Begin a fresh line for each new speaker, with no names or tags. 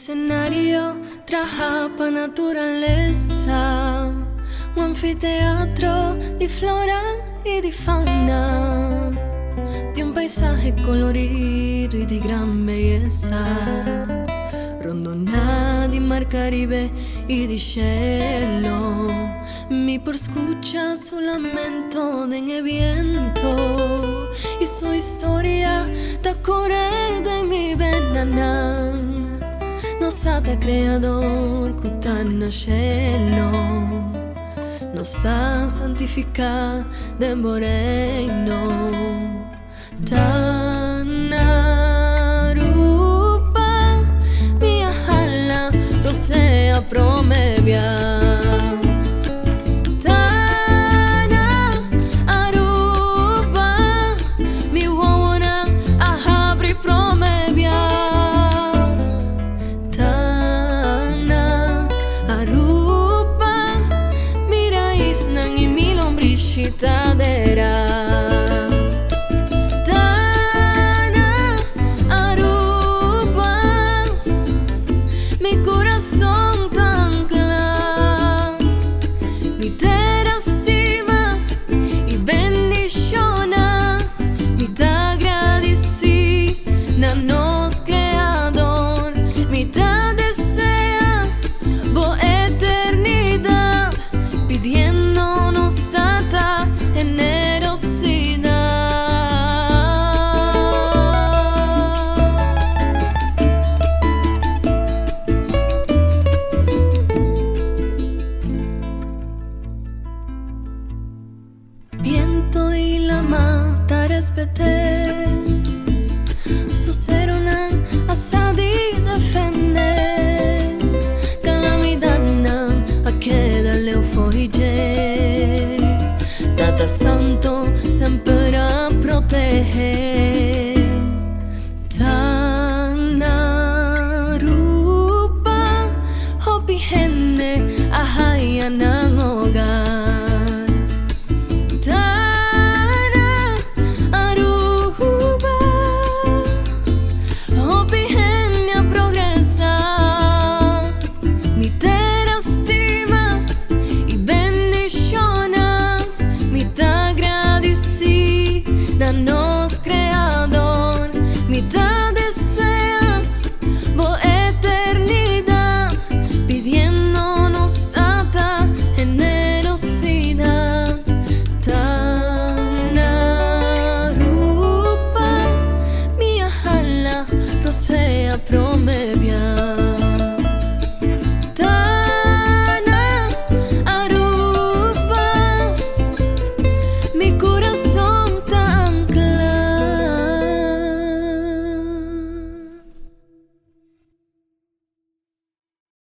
escenario traja pa' naturaleza, un anfiteatro di flora e di fauna, di un paisaje colorido y di gran bellezza, rondonà di mar Caribe y di cielo. Mi por escucha su lamento en el viento y su historia da correda en mi venana. Nos ata creador cutana cielo, nos ha santificado de moreno. Tanarupa, mi jala, rosea promevia. Chitadera Tana Aruba, mi corazón tan claro, mi tera estima y bendiciona, mi te agradecí, nanos creador, mi te desea, bo eternidad, pidiéndonos viento y la mata respeté.